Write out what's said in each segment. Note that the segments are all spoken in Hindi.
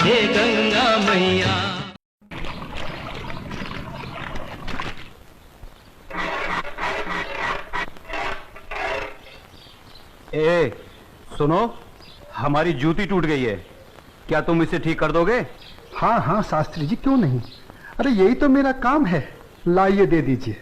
हे गंगा मैया। ए, सुनो, हमारी जूती टूट गई है, क्या तुम इसे ठीक कर दोगे? हाँ हाँ शास्त्री जी, क्यों नहीं। अरे यही तो मेरा काम है। लाइए, दे दीजिए।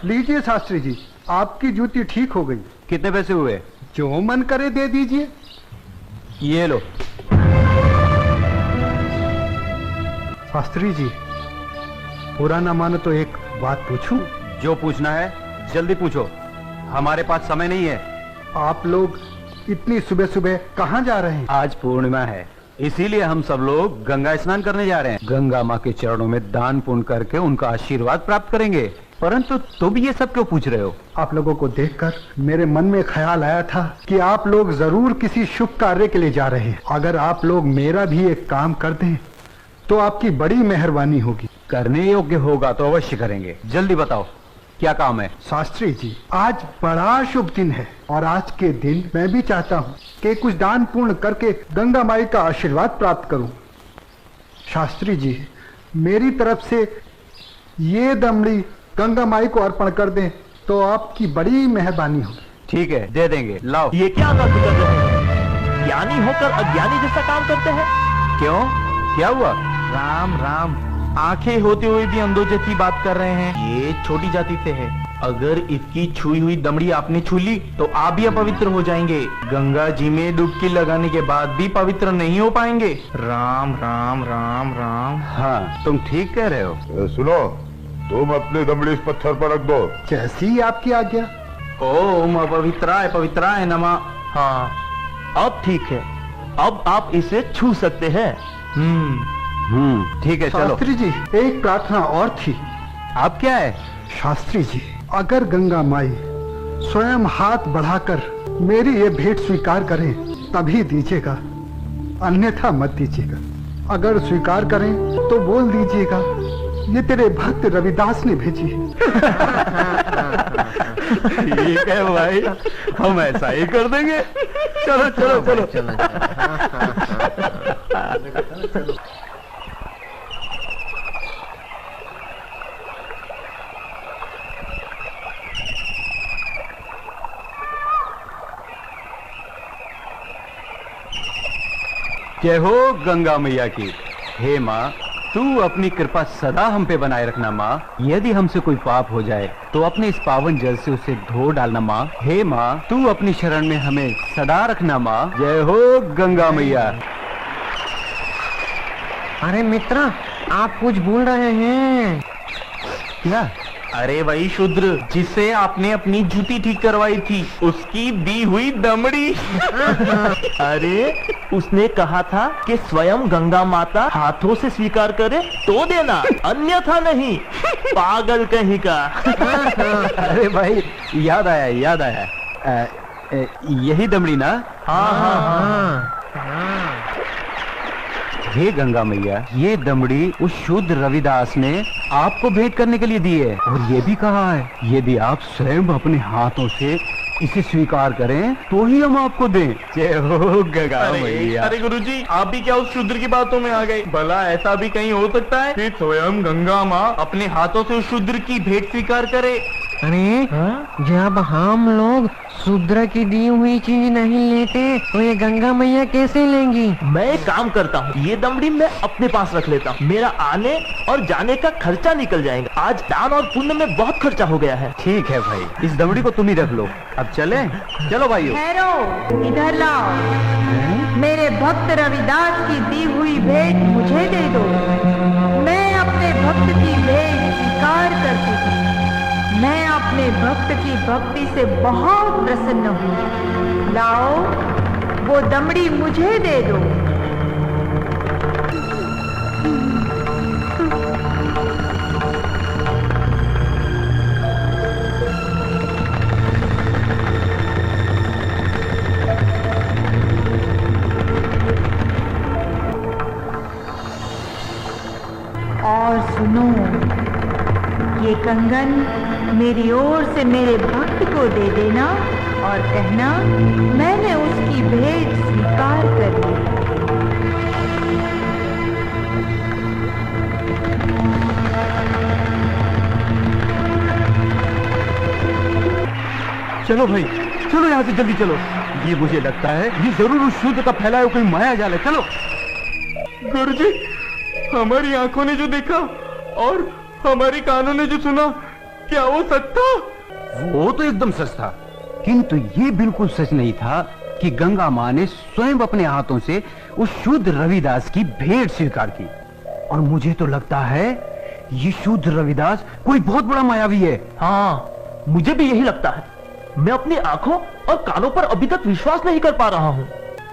लीजिए शास्त्री जी, आपकी जूती ठीक हो गई। कितने पैसे हुए? जो मन करे दे दीजिए। ये लो। शास्त्री जी, बुरा ना मानो तो एक बात पूछूं? जो पूछना है जल्दी पूछो, हमारे पास समय नहीं है। आप लोग इतनी सुबह सुबह कहाँ जा रहे हैं? आज पूर्णिमा है, इसीलिए हम सब लोग गंगा स्नान करने जा रहे हैं। गंगा माँ के चरणों में दान पुण्य करके उनका आशीर्वाद प्राप्त करेंगे। परंतु तुम ये सब क्यों पूछ रहे हो? आप लोगों को देखकर मेरे मन में ख्याल आया था कि आप लोग जरूर किसी शुभ कार्य के लिए जा रहे हैं। अगर आप लोग मेरा भी एक काम कर दें तो आपकी बड़ी मेहरबानी होगी। करने योग्य होगा तो अवश्य करेंगे। जल्दी बताओ क्या काम है? शास्त्री जी, आज बड़ा शुभ दिन है और आज के दिन मैं भी चाहता हूँ कि कुछ दान पूर्ण करके गंगा माई का आशीर्वाद प्राप्त करूँ। शास्त्री जी, मेरी तरफ से ये दमड़ी गंगा माई को अर्पण कर दें तो आपकी बड़ी मेहरबानी होगी। ठीक है, दे देंगे। लाओ। ये क्या बात कर रहे हैं? ज्ञानी होकर अज्ञानी जैसा काम करते हैं। क्यों, क्या हुआ? राम राम, आंखें होते हुए भी अंधों जैसी बात कर रहे हैं। ये छोटी जाति से है। अगर इसकी छुई हुई दमड़ी आपने छू ली तो आप भी अपवित्र हो जाएंगे। गंगा जी में डुबकी लगाने के बाद भी पवित्र नहीं हो पाएंगे। राम राम राम राम। हाँ, तुम ठीक कह रहे हो। सुनो, तुम अपनी दमड़ी इस पत्थर पर रख दो। जैसी आपकी आज्ञा। ओम अपवित्राय पवित्राय नमः। हाँ, अब ठीक है, अब आप इसे छू सकते हैं। ठीक है, चलो। शास्त्री जी, एक प्रार्थना और थी। अब क्या है? शास्त्री जी, अगर गंगा माई स्वयं हाथ बढ़ाकर मेरी ये भेंट स्वीकार करें तभी दीजिएगा, अन्यथा मत दीजिएगा। अगर स्वीकार करें तो बोल दीजिएगा ये तेरे भक्त रविदास ने भेजी है। ठीक है भाई, हम ऐसा ही कर देंगे। चलो चलो चलो, चलो। जय हो गंगा मैया की। हे माँ, तू अपनी कृपा सदा हम पे बनाए रखना माँ। यदि हमसे कोई पाप हो जाए तो अपने इस पावन जल से उसे धो डालना माँ। हे माँ, तू अपनी शरण में हमें सदा रखना माँ। जय हो गंगा मैया। अरे मित्र, आप कुछ भूल रहे हैं। क्या? अरे वही शूद्र जिससे आपने अपनी जूती ठीक करवाई थी, उसकी दी हुई दमड़ी। अरे उसने कहा था कि स्वयं गंगा माता हाथों से स्वीकार करे तो देना, अन्यथा नहीं। पागल कहीं का। अरे भाई, याद आया याद आया। यही दमड़ी ना? हाँ हाँ हाँ। हे गंगा मैया, ये दमड़ी उस शुद्ध रविदास ने आपको भेंट करने के लिए दी है और ये भी कहा है यदि आप स्वयं अपने हाथों से इसे स्वीकार करें तो ही हम आपको दें। जय हो गंगा मैया। अरे गुरुजी, आप भी क्या उस शूद्र की बातों में आ गए? भला ऐसा भी कहीं हो सकता है कि स्वयं गंगा माँ अपने हाथों से उस शूद्र की भेंट स्वीकार करे? अरे जब हम लोग शूद्र की दी हुई चीज नहीं लेते तो ये गंगा मैया कैसे लेंगी? मैं एक काम करता हूँ, ये दमड़ी मैं अपने पास रख लेता हूँ। मेरा आने और जाने का खर्चा निकल जाएगा। आज दान और पुण्य में बहुत खर्चा हो गया है। ठीक है भाई, इस दमड़ी को तुम ही रख लो। अब चले? चलो भाइयों। ठहरो, इधर लाओ। मेरे भक्त रविदास की दी हुई भेंट मुझे दे दो। मैं अपने भक्त की भेंट स्वीकार करती हूँ। मैं अपने भक्त की भक्ति से बहुत प्रसन्न हूँ। लाओ, वो दमड़ी मुझे दे दो। और सुनो, ये कंगन मेरी ओर से मेरे भक्त को दे देना और कहना मैंने उसकी भेंट स्वीकार कर ली। चलो भाई, चलो यहाँ से जल्दी चलो। ये मुझे लगता है ये जरूर उस शूद्र का फैलाया हुआ कोई माया जाल है। चलो। गुरुजी, हमारी आंखों ने जो देखा और हमारे कानों ने जो सुना, क्या वो सच था? वो तो एकदम सच था, किंतु ये बिल्कुल सच नहीं था कि गंगा माँ ने स्वयं अपने हाथों से उस शूद्र रविदास की भेंट स्वीकार की। और मुझे तो लगता है ये शूद्र रविदास कोई बहुत बड़ा मायावी है। हाँ, मुझे भी यही लगता है। मैं अपनी आंखों और कानों पर अभी तक विश्वास नहीं कर पा रहा हूँ।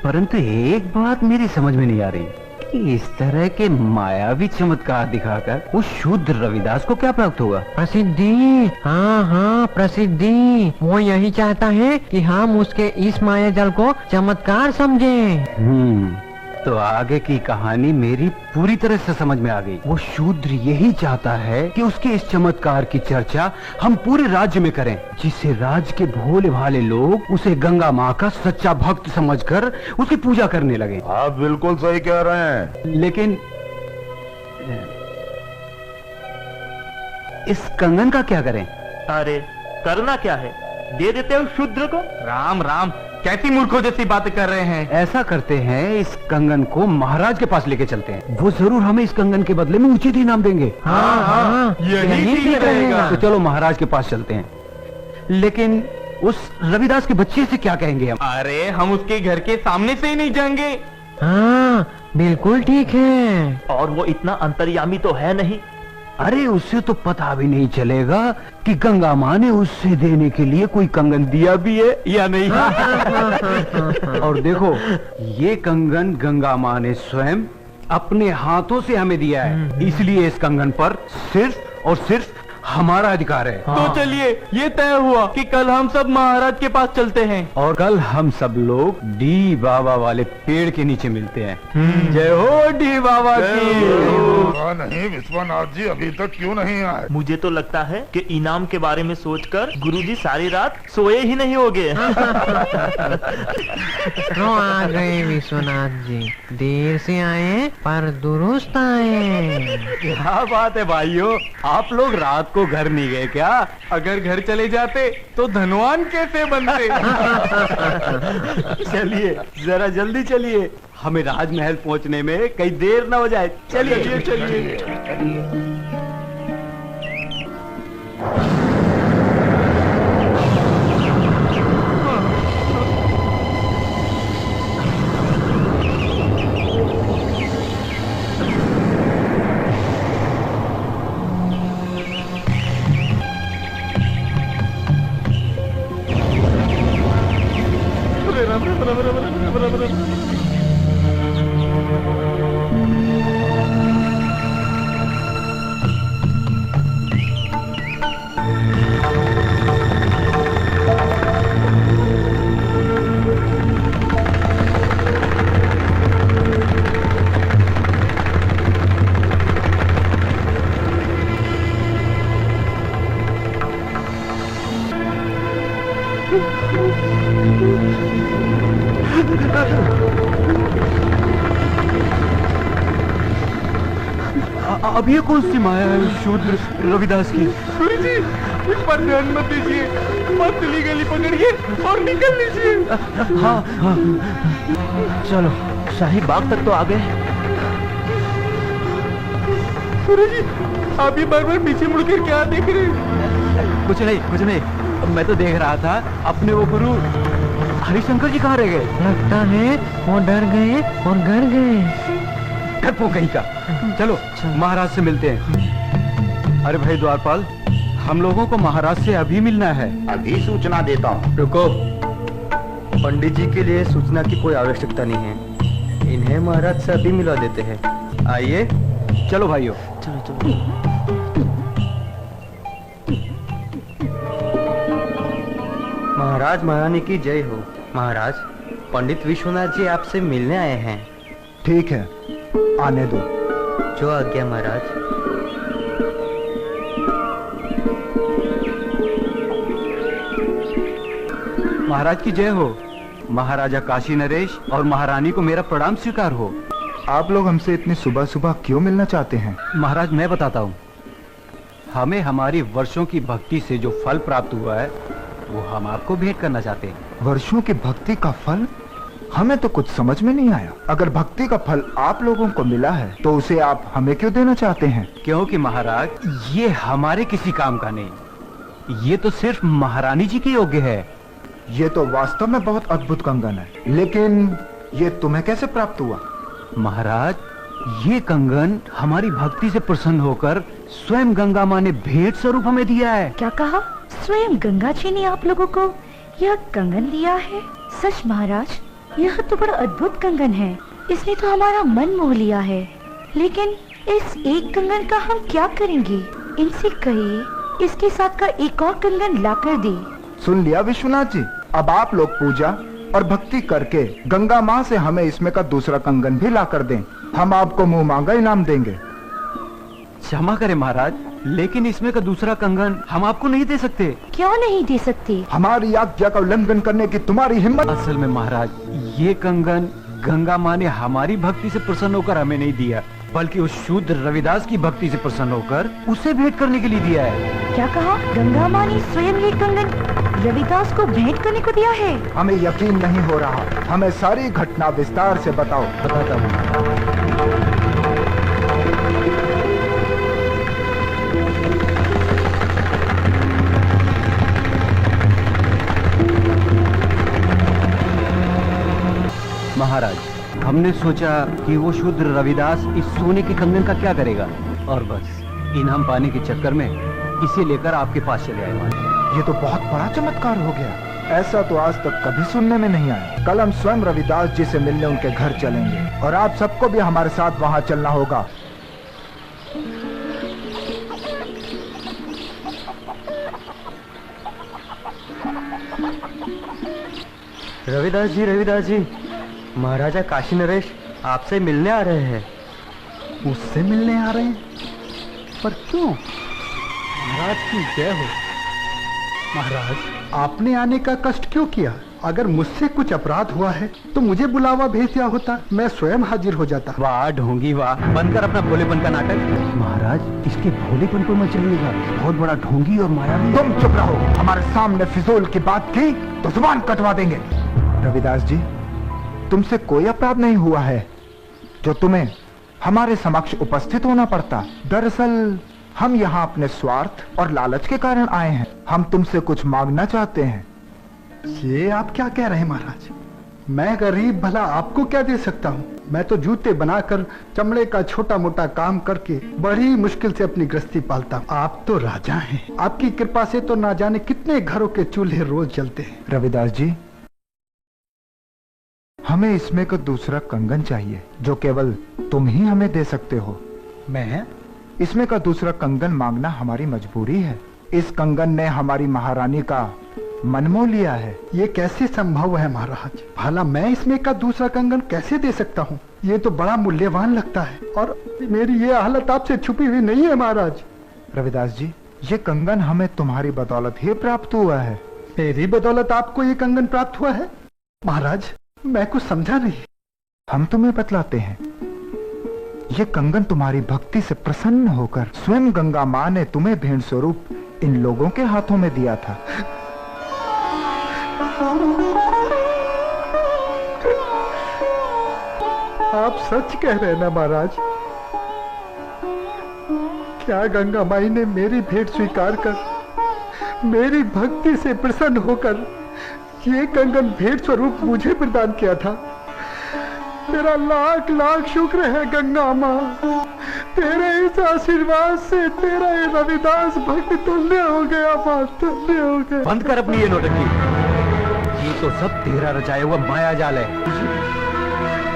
परंतु एक बात मेरी समझ में नहीं आ रही कि इस तरह के मायावी चमत्कार दिखाकर उस शूद्र रविदास को क्या प्राप्त होगा? प्रसिद्धि। हाँ हाँ, प्रसिद्धि। वो यही चाहता है कि हम उसके इस माया जल को चमत्कार समझें। तो आगे की कहानी मेरी पूरी तरह से समझ में आ गई। वो शूद्र यही चाहता है कि उसके इस चमत्कार की चर्चा हम पूरे राज्य में करें, जिससे राज्य के भोले भाले लोग उसे गंगा माँ का सच्चा भक्त समझकर उसकी पूजा करने लगे। आप बिल्कुल सही कह रहे हैं। लेकिन इस कंगन का क्या करें? अरे करना क्या है, दे देते हो शूद्र को। राम राम, कैसी मूर्खों जैसी बातें कर रहे हैं। ऐसा करते हैं, इस कंगन को महाराज के पास लेके चलते हैं। वो जरूर हमें इस कंगन के बदले में उचित इनाम देंगे। हाँ, यही ठीक रहेगा। तो चलो महाराज के पास चलते हैं। लेकिन उस रविदास के बच्चे से क्या कहेंगे हम? अरे हम उसके घर के सामने से ही नहीं जाएंगे। हाँ, बिल्कुल ठीक है। और वो इतना अंतर्यामी तो है नहीं। अरे उससे तो पता भी नहीं चलेगा कि गंगा माँ ने उससे देने के लिए कोई कंगन दिया भी है या नहीं। और देखो, ये कंगन गंगा माँ ने स्वयं अपने हाथों से हमें दिया है, इसलिए इस कंगन पर सिर्फ और सिर्फ हमारा अधिकार है। तो चलिए, ये तय हुआ कि कल हम सब महाराज के पास चलते हैं। और कल हम सब लोग डी बाबा वाले पेड़ के नीचे मिलते हैं। जय हो डी बाबा की। नहीं विश्वनाथ जी अभी तक क्यों नहीं आए? मुझे तो लगता है कि इनाम के बारे में सोचकर गुरुजी सारी रात सोए ही नहीं होंगे। तो आ गए विश्वनाथ जी, देर से आए पर दुरुस्त आए। क्या बात है भाइयों, आप लोग रात को घर नहीं गए क्या? अगर घर चले जाते तो धनवान कैसे बनते? चलिए जरा जल्दी चलिए, हमें राजमहल पहुंचने में कहीं देर ना हो जाए। चलिए चलिए। अब ये कौन सी माया है शूद्र रविदास की? गुरुजी, इस पर ध्यान मत दीजिए, पतली गली पकड़िए और निकल लीजिए। हाँ हाँ, चलो, शाही बाग तक तो आ गए। गुरुजी, आप ये बार बार पीछे मुड़कर क्या देख रहे हैं? कुछ नहीं, मैं तो देख रहा था अपने वो गुरु हरिशंकर जी कहाँ रह गए? लगता है वो डर गए और घर गए। डरपो कहीं का। चलो महाराज से मिलते हैं। अरे भाई द्वारपाल, हम लोगों को महाराज से अभी मिलना है। अभी सूचना देता हूँ। रुको, पंडित जी के लिए सूचना की कोई आवश्यकता नहीं है, इन्हें महाराज से अभी मिला देते हैं। आइए। चलो भाइयों। चलो। महाराज महारानी की जय हो। महाराज, पंडित विश्वनाथ जी आपसे मिलने आए हैं। ठीक है, आने दो। जो आज्ञा महाराज। महाराज की जय हो। महाराजा काशी नरेश और महारानी को मेरा प्रणाम स्वीकार हो। आप लोग हमसे इतनी सुबह सुबह क्यों मिलना चाहते हैं? महाराज मैं बताता हूँ, हमें हमारी वर्षों की भक्ति से जो फल प्राप्त हुआ है वो हम आपको भेंट करना चाहते हैं। वर्षों की भक्ति का फल? हमें तो कुछ समझ में नहीं आया। अगर भक्ति का फल आप लोगों को मिला है तो उसे आप हमें क्यों देना चाहते हैं? क्योंकि महाराज ये हमारे किसी काम का नहीं, ये तो सिर्फ महारानी जी के योग्य है। ये तो वास्तव में बहुत अद्भुत कंगन है, लेकिन ये तुम्हें कैसे प्राप्त हुआ? महाराज ये कंगन हमारी भक्ति से प्रसन्न होकर स्वयं गंगा माँ ने भेंट स्वरूप हमें दिया है। क्या कहा? स्वयं गंगा जी ने आप लोगों को यह कंगन दिया है? सच महाराज, यह तो बड़ा अद्भुत कंगन है। इसने तो हमारा मन मोह लिया है। लेकिन इस एक कंगन का हम क्या करेंगे? इनसे कहिए इसके साथ का एक और कंगन लाकर दे। सुन लिया विश्वनाथ जी, अब आप लोग पूजा और भक्ति करके गंगा माँ से हमें इसमें का दूसरा कंगन भी ला कर दें। हम आपको मुंह मांगा इनाम देंगे। क्षमा करें महाराज, लेकिन इसमें का दूसरा कंगन हम आपको नहीं दे सकते। क्यों नहीं दे सकते? हमारी आज्ञा का उल्लंघन करने की तुम्हारी हिम्मत? असल में महाराज ये कंगन गंगा माँ ने हमारी भक्ति से प्रसन्न होकर हमें नहीं दिया, बल्कि उस शूद्र रविदास की भक्ति से प्रसन्न होकर उसे भेंट करने के लिए दिया है। क्या कहा? गंगा माँ ने स्वयं ये कंगन रविदास को भेंट करने को दिया है? हमें यकीन नहीं हो रहा। हमें सारी घटना विस्तार से बताओ। बताता हूँ। महाराज हमने सोचा कि वो शूद्र रविदास इस सोने के कंगन का क्या करेगा, और बस इनाम पाने के चक्कर में इसे लेकर आपके पास चले आए। महाराज ये तो बहुत बड़ा चमत्कार हो गया। ऐसा तो आज तक कभी सुनने में नहीं आया। कल हम स्वयं रविदास जी से मिलने उनके घर चलेंगे और आप सबको भी हमारे साथ वहाँ चलना होगा। रविदास जी, महाराजा काशी नरेश आपसे मिलने आ रहे हैं। मुझसे मिलने आ रहे हैं? पर क्यों? महाराज की जय हो। महाराज आपने आने का कष्ट क्यों किया? अगर मुझसे कुछ अपराध हुआ है तो मुझे बुलावा भेज दिया होता, मैं स्वयं हाजिर हो जाता। वाह ढोंगी वाह, बंद कर अपना भोलेपन का नाटक। महाराज इसके भोलेपन पर मत चलिएगा, बहुत बड़ा ढोंगी और मायावी। तुम चुप रहो। हमारे सामने फिजूल की बात की तो जुबान कटवा देंगे। रविदास जी, तुमसे कोई अपराध नहीं हुआ है जो तुम्हें हमारे समक्ष उपस्थित होना पड़ता। दरअसल हम यहाँ अपने स्वार्थ और लालच के कारण आए हैं। हम तुमसे कुछ मांगना चाहते हैं। ये आप क्या कह रहे हैं महाराज? मैं गरीब भला आपको क्या दे सकता हूँ? मैं तो जूते बनाकर चमड़े का छोटा मोटा काम करके बड़ी मुश्किल से अपनी गृहस्थी पालता हूँ। आप तो राजा हैं, आपकी कृपा से तो ना जाने कितने घरों के चूल्हे रोज जलते हैं। रविदास जी, हमें इसमें का दूसरा कंगन चाहिए जो केवल तुम ही हमें दे सकते हो। मैं? इसमें का दूसरा कंगन मांगना हमारी मजबूरी है। इस कंगन ने हमारी महारानी का मन मोह लिया है। ये कैसे संभव है महाराज? भला मैं इसमें का दूसरा कंगन कैसे दे सकता हूँ? ये तो बड़ा मूल्यवान लगता है और मेरी ये हालत आपसे छुपी हुई नहीं है महाराज। रविदास जी, ये कंगन हमें तुम्हारी बदौलत ही प्राप्त हुआ है। मेरी बदौलत आपको ये कंगन प्राप्त हुआ है? महाराज मैं कुछ समझा नहीं। हम तुम्हें बतलाते हैं। ये कंगन तुम्हारी भक्ति से प्रसन्न होकर स्वयं गंगा माँ ने तुम्हें भेंट स्वरूप इन लोगों के हाथों में दिया था। आप सच कह रहे हैं ना महाराज? क्या गंगा माई ने मेरी भेंट स्वीकार कर मेरी भक्ति से प्रसन्न होकर ये कंगन भेंट स्वरूप मुझे प्रदान किया था? तेरा लाख लाख शुक्र है गंगा माँ। तेरे इस आशीर्वाद से तेरा ये रविदास भक्त तुल्य हो गया माँ, तुल्य हो गया। बंद कर अपनी ये नौटंकी। ये तो सब तेरा रचाया हुआ माया जाल है।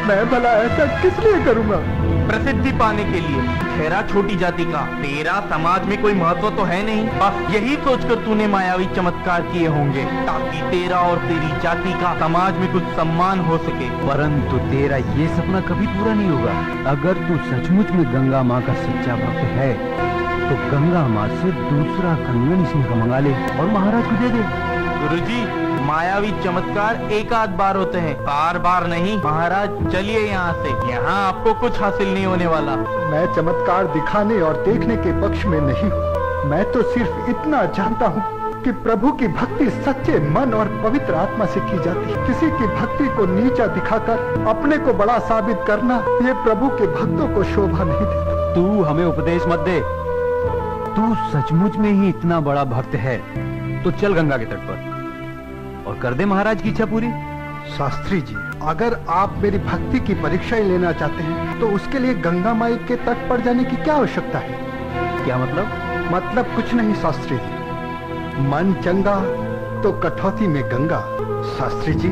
मैं भला ऐसा किस लिए करूँगा? प्रसिद्धि पाने के लिए। ठहरा छोटी जाति का, तेरा समाज में कोई महत्व तो है नहीं। बस यही सोचकर तूने मायावी चमत्कार किए होंगे ताकि तेरा और तेरी जाति का समाज में कुछ सम्मान हो सके। परंतु तेरा ये सपना कभी पूरा नहीं होगा। अगर तू सचमुच में गंगा माँ का सच्चा भक्त है तो गंगा माँ से दूसरा कंगन इसमें का मंगा ले और महाराज को दे दे। गुरुजी, मायावी चमत्कार एक आध बार होते हैं, बार बार नहीं। महाराज चलिए यहाँ से, यहाँ आपको कुछ हासिल नहीं होने वाला। मैं चमत्कार दिखाने और देखने के पक्ष में नहीं हूँ। मैं तो सिर्फ इतना जानता हूँ कि प्रभु की भक्ति सच्चे मन और पवित्र आत्मा से की जाती है। किसी की भक्ति को नीचा दिखाकर अपने को बड़ा साबित करना, ये प्रभु के भक्तों को शोभा नहीं देता। तू हमें उपदेश मत दे। तू सचमुच में ही इतना बड़ा भक्त है तो चल गंगा के तट पर और कर दे महाराज की इच्छा पूरी। शास्त्री जी, अगर आप मेरी भक्ति की परीक्षा ही लेना चाहते हैं तो उसके लिए गंगा माई के तट पर जाने की क्या आवश्यकता है? क्या मतलब? मतलब कुछ नहीं शास्त्री जी, मन चंगा तो कठौती में गंगा। शास्त्री जी,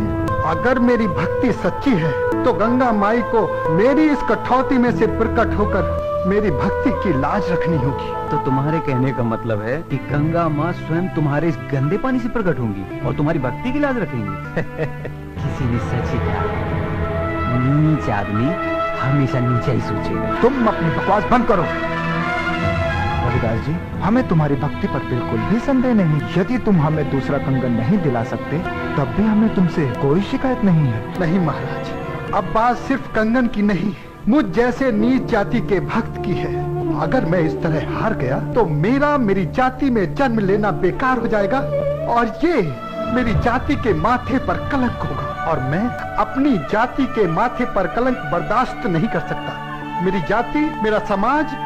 अगर मेरी भक्ति सच्ची है तो गंगा माई को मेरी इस कठौती में से प्रकट होकर मेरी भक्ति की लाज रखनी होगी। तो तुम्हारे कहने का मतलब है कि गंगा माँ स्वयं तुम्हारे इस गंदे पानी से प्रकट होंगी और तुम्हारी भक्ति की लाज रखेंगी। किसी ने सच ही कहा, नीच आदमी हमेशा नीचा ही सोचेगा। तुम अपनी बकवास बंद करो। रविदास जी, हमें तुम्हारी भक्ति पर बिल्कुल भी संदेह नहीं। यदि तुम हमें दूसरा कंगन नहीं दिला सकते तब भी हमें तुमसे कोई शिकायत नहीं है। नहीं महाराज, अब बात सिर्फ कंगन की नहीं, मुझ जैसे नीच जाति के भक्त की है। अगर मैं इस तरह हार गया तो मेरी जाति में जन्म लेना बेकार हो जाएगा और ये मेरी जाति के माथे पर कलंक होगा और मैं अपनी जाति के माथे पर कलंक बर्दाश्त नहीं कर सकता। मेरी जाति, मेरा समाज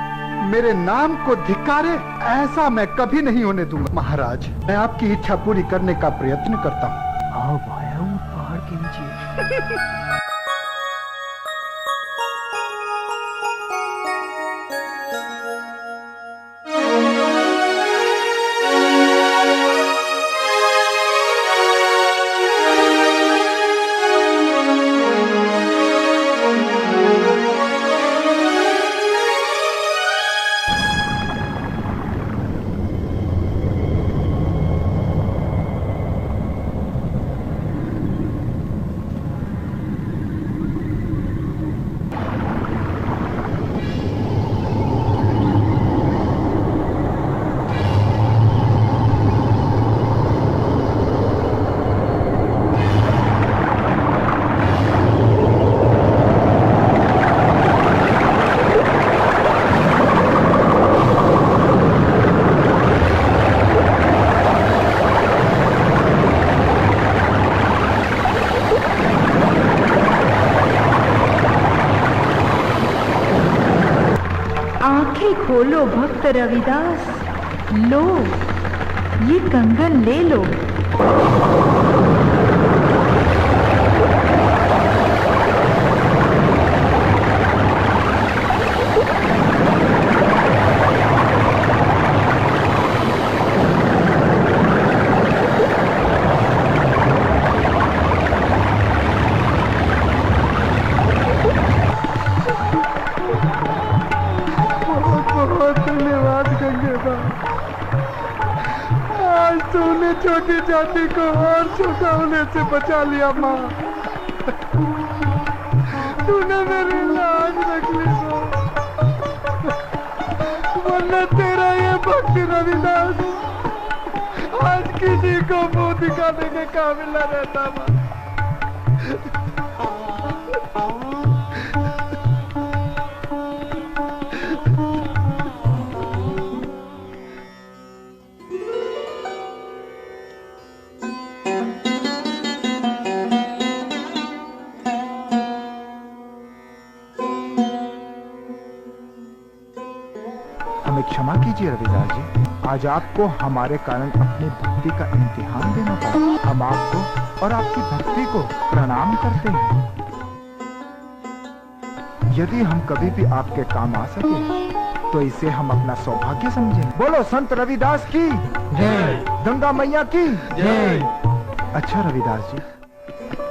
मेरे नाम को धिक्कारे, ऐसा मैं कभी नहीं होने दूंगा। महाराज, मैं आपकी इच्छा पूरी करने का प्रयत्न करता हूँ। आओ भाया, पहाड़ के नीचे। खोलो भक्त रविदास, लो ये कंगन ले लो। तूने छोटी जाति को और छोटा होने से बचा लिया माँ। तूने मेरी लाज रख ली वरना तेरा ये भक्त रविदास आज किसी को मुंह दिखाने के काबिल न रहता माँ। हमें क्षमा कीजिए रविदास जी, आज आपको हमारे कारण अपनी भक्ति का इम्तिहान देना पड़ा। हम आपको और आपकी भक्ति को प्रणाम करते हैं। यदि हम कभी भी आपके काम आ सके तो इसे हम अपना सौभाग्य समझें। बोलो संत रविदास की जय। गंगा मैया की जय। अच्छा रविदास जी,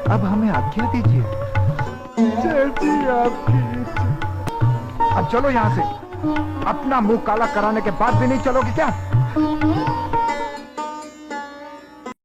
अब हमें आज्ञा दीजिए। अब चलो यहाँ से। अपना मुंह काला कराने के बाद भी नहीं चलोगे क्या?